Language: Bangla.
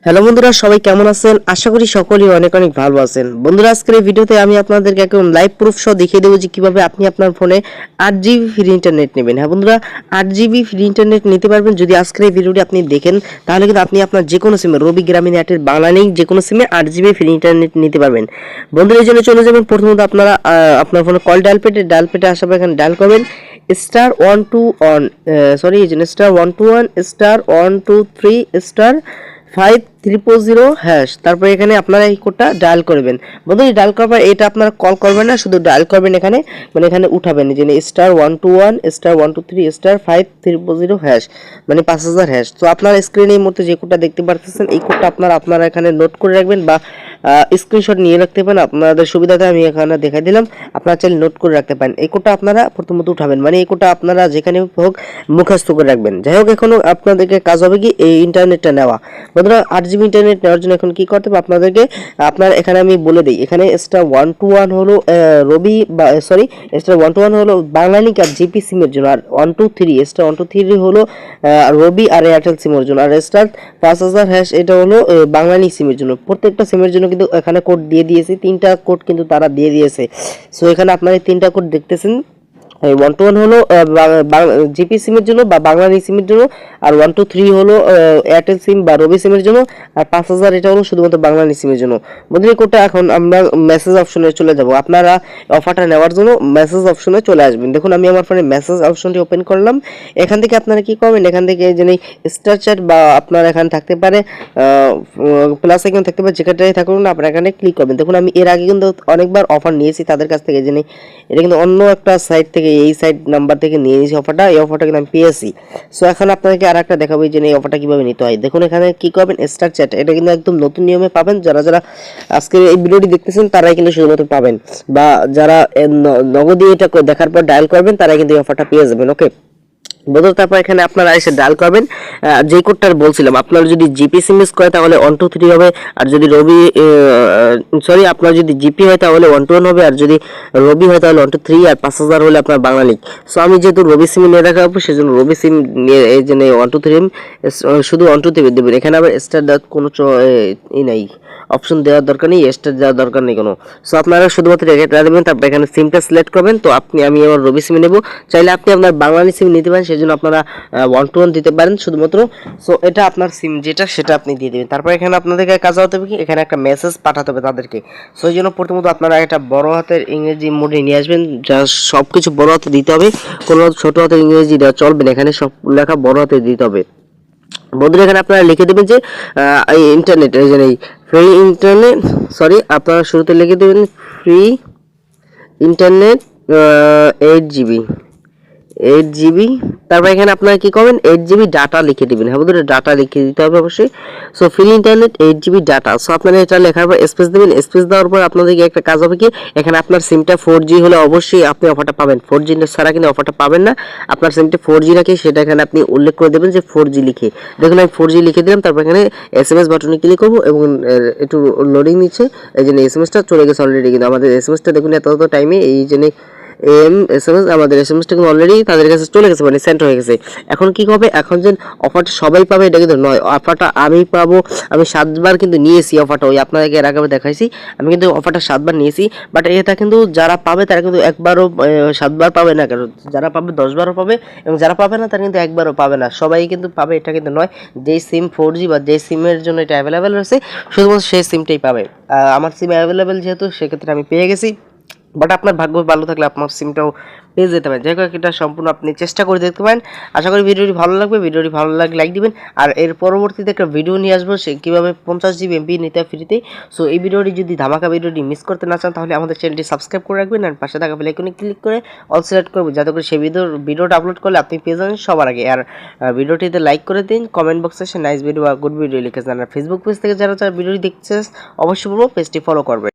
হ্যালো বন্ধুরা, সবাই কেমন আছেন? আশা করি সকলেই অনেক অনেক ভালো আছেন। বন্ধুরা, আজকের এই ভিডিওতে আমি আপনাদেরকে একদম লাইভ প্রুফ সহ দেখিয়ে দেবো যে কিভাবে আপনি আপনার ফোনে 8 জিবি ফ্রি ইন্টারনেট নেবেন। হ্যাঁ বন্ধুরা, 8 জিবি ফ্রি ইন্টারনেট নিতে পারবেন যদি আজকের এই ভিডিওটি আপনি দেখেন। তাহলে কিন্তু আপনি আপনার যে কোনো সিমে, রবি গ্রামীণ এয়ারটেল বাংলা নেই, যে কোনো সিমে 8 জিবি ফ্রি ইন্টারনেট নিতে পারবেন। বন্ধুরা, এই জন্য চলে যাবেন। প্রথমত আপনারা আপনার ফোনে কল ডায়াল পেটে আসার পর এখানে ডায়াল করবেন star 121 sorry star 121 star 123 star 5300 hash. তারপর এখানে আপনারা এই কোডটা ডায়াল করবেন। বন্ধুরা, ডায়াল করার পর এটা আপনারা কল করবেন না, শুধু ডায়াল করবেন এখানে, মানে এখানে উঠাবেন যে স্টার 121 স্টার 123 স্টার 5300 হ্যাশ, মানে 5000 হ্যাশ। তো আপনার স্ক্রিনে এই মুহূর্তে যে কোডটা দেখতে পাচ্ছেন এই কোডটা আপনারা এখানে নোট করে রাখবেন বা স্ক্রিনশট নিয়ে রাখতে পারেন। আপনাদের সুবিধাতে আমি এখানে দেখাই দিলাম, আপনারা চাইলে নোট করে রাখতে পারেন। এই কোডটা আপনারা প্রথমত উঠাবেন, মানে এই কোডটা আপনারা যেখানে হোক মুখস্থ করে রাখবেন। যাই হোক, এখনো আপনাদেরকে কাজ হবে কি এই ইন্টারনেটটা নেওয়া। বন্ধুরা, 8 জিবি ইন্টারনেট নেওয়ার জন্য এখন কি করতে হবে আপনাদেরকে, আপনার এখানে আমি বলে দিই, এখানে স্টার 121 হলো রবি বা সরি স্টার 121 হলো বাংলালিংক আর জিপি সিমের জন্য, আর 123 স্টার 123 হলো রবি আর এয়ারটেল সিমের জন্য, আর স্টার 5000 হ্যাশ এটা হলো বাংলালিংক সিমের জন্য। প্রত্যেকটা সিমের জন্য কিন্তু এখানে কোড দিয়ে দিয়েছি, 3টা কোড কিন্তু তারা দিয়ে দিয়েছে। সো এখানে আপনারা 3টা কোড দেখতেছেন। 121 হলো জিপি সিমের জন্য বা বাংলাদেশ সিমের জন্য, আর 123 হলো এয়ারটেল সিম বা রবি সিমের জন্য, আর 5000 এটা হলো শুধুমাত্র বাংলাদেশ সিমের জন্য। বন্ধুরা, কোডটা এখন আমরা মেসেজ অপশনে চলে যাব। আপনারা অফারটা নেওয়ার জন্য মেসেজ অপশনে চলে আসবেন। দেখুন, আমি আমার ফোনে মেসেজ অপশনটি ওপেন করলাম। এখান থেকে আপনারা কি করবেন, এখান থেকে যে স্টার চ্যাট বা আপনার এখানে থাকতে পারে প্লাস আইকন থাকতে পারে, যেখানটাই থাকুন না আপনারা এখানে ক্লিক করবেন। দেখুন, আমি এর আগে কিন্তু অনেকবার অফার নিয়েছি তাদের কাছ থেকে, জেনে এটা কিন্তু অন্য একটা সাইট থেকে, এই সাইট নাম্বার থেকে নিয়ে নিয়েছি অফারটা। এই অফারটা কিন্তু আমি পেয়েছি। সো এখন আপনাদেরকে আর একটা দেখাবো যে এই অফারটা কিভাবে নিতে হয়। দেখুন, এখানে কি করবেন, স্টার চ্যাট, এটা কিন্তু একদম নতুন নিয়মে পাবেন। যারা যারা আজকে এই ভিডিওটি দেখতেছেন তারাই কিন্তু শুধুমাত্র পাবেন, বা যারা নগদে এটা দেখার পর ডায়াল করবেন তারাই কিন্তু এই অফারটা পেয়ে যাবেন। ওকে বন্ধুরা, তারপর এখানে আপনারা এসে ডায়াল করবেন যে কোডটা বলছিলাম। আপনারা যদি জিপি সিম ইউজ করে তাহলে 123 হবে, আর যদি রবি সরি আপনার যদি জিপি হয় তাহলে 121 হবে, আর যদি রবি হয় তাহলে 123, আর 5000 হলে আপনার বাংলালিংক। সো আমি যেহেতু রবি সিম নিয়ে রাখা হবে সেজন্য রবি সিম নিয়ে এই জন্য 123 শুধু 123 দেবেন। এখানে আবার স্টার দেওয়ার কোনো নাই, অপশন দেওয়ার দরকার নেই, স্টার দেওয়ার দরকার নেই কোনো। সো আপনারা শুধুমাত্র এটা দেবেন। তারপর এখানে সিমটা সিলেক্ট করবেন। তো আমি আমার রবি সিম নেব, চাইলে আপনি আপনার বাংলাদেশ সিম নিতে পারেন, সেজন্য আপনারা 121 দিতে পারেন শুধুমাত্র। সো এটা আপনার সিম যেটা সেটা আপনি দিয়ে দেবেন। তারপর এখানে আপনাদেরকে কাজ হতে হবে কি, এখানে একটা মেসেজ পাঠাতে হবে তাদেরকে। সো এই জন্য প্রথমত আপনারা একটা বড় হাতের ইংরেজি মোডে নিয়ে আসবেন, যা সব কিছু বড় হাতে দিতে হবে, কোনো ছোট হাতের ইংরেজি দেওয়া চলবে না, এখানে সব লেখা বড় হাতে দিতে হবে। বন্ধুরা, এখানে আপনারা লিখে দেবেন যে ইন্টারনেট, এই যে ফ্রি ইন্টারনেট, সরি আপনারা শুরুতে লিখে দেবেন ফ্রি ইন্টারনেট 8 জিবি। তারপর এখানে আপনারা কি করবেন, 8 জিবি ডাটা লিখে দিবেন। হ্যাঁ বন্ধুরা, ডাটা লিখে দিতে হবে অবশ্যই। So free internet 8 GB data. So আপনারা এটা লেখার পর স্পেস দেবেন। স্পেস দেওয়ার পর আপনাদেরকে একটা কাজ হবে কি, এখানে আপনার সিমটা 4G হলে অবশ্যই আপনি অফারটা পাবেন। 4G ছাড়া কিন্তু অফারটা পাবেন না। আপনার সিমটা 4G রাখে সেটা এখানে আপনি উল্লেখ করে দেবেন যে 4G লিখে। দেখুন, আমি 4G লিখে দিলাম। তারপর এখানে SMS বাটনে ক্লিক করবো এবং একটু লোডিং নিচ্ছে। এই জন্য এসএমএসটা চলে গেছে অলরেডি, কিন্তু আমাদের এসএমএসটা দেখুন এত টাইমে এই জন্য এসএমএস, আমাদের এসএমএসটা কিন্তু অলরেডি তাদের কাছে চলে গেছে, মানে সেন্ড হয়ে গেছে। এখন কি হবে, এখন যে অফারটা সবাই পাবে এটা কিন্তু নয়, অফারটা আমি পাবো। আমি 7বার কিন্তু নিয়েছি অফারটা, ওই আপনাদেরকে এর আগে দেখাইছি, আমি কিন্তু অফারটা 7বার নিয়েছি। বাট এটা কিন্তু যারা পাবে তারা কিন্তু একবারও 7বার পাবে না, কারণ যারা পাবে 10বারও পাবে, এবং যারা পাবে না তারা কিন্তু একবারও পাবে না। সবাই কিন্তু পাবে, এটা কিন্তু নয়। যেই সিম 4G বা যেই সিমের জন্য এটা অ্যাভেলেবেল রয়েছে শুধুমাত্র সেই সিমটাই পাবে। আমার সিম অ্যাভেলেবেল যেহেতু, সেক্ষেত্রে আমি পেয়ে গেছি। বাট আপনার ভাগ্য ভালো থাকলে আপনার সিমটাও পেয়ে যেতে পারেন। যাই হোক, এটা সম্পূর্ণ আপনি চেষ্টা করে দেখতে পারেন। আশা করি ভিডিওটি ভালো লাগবে। ভিডিওটি ভালো লাগলে লাইক দিবেন। আর এর পরবর্তীতে একটা ভিডিও নিয়ে আসবো, সে কীভাবে 50 GB MB নিতে হয় ফ্রিতে। সো এই ভিডিওটি যদি ধামাকা ভিডিওটি মিস করতে না চান তাহলে আমাদের চ্যানেলটি সাবস্ক্রাইব করে রাখবেন, আর পাশে থাকা বেল আইকনে ক্লিক করে অল সিলেক্ট করবেন, যাতে করে সেই ভিডিওটা আপলোড করলে আপনি পেয়ে যাবেন সবার আগে। আর ভিডিওটিতে লাইক করে দিন, কমেন্ট বক্সে এসে নাইস ভিডিও বা গুড ভিডিও লিখে যান। আর ফেসবুক পেজ থেকে যারা যারা ভিডিওটি দেখছে অবশ্যই বলবো পেজটি ফলো করবে।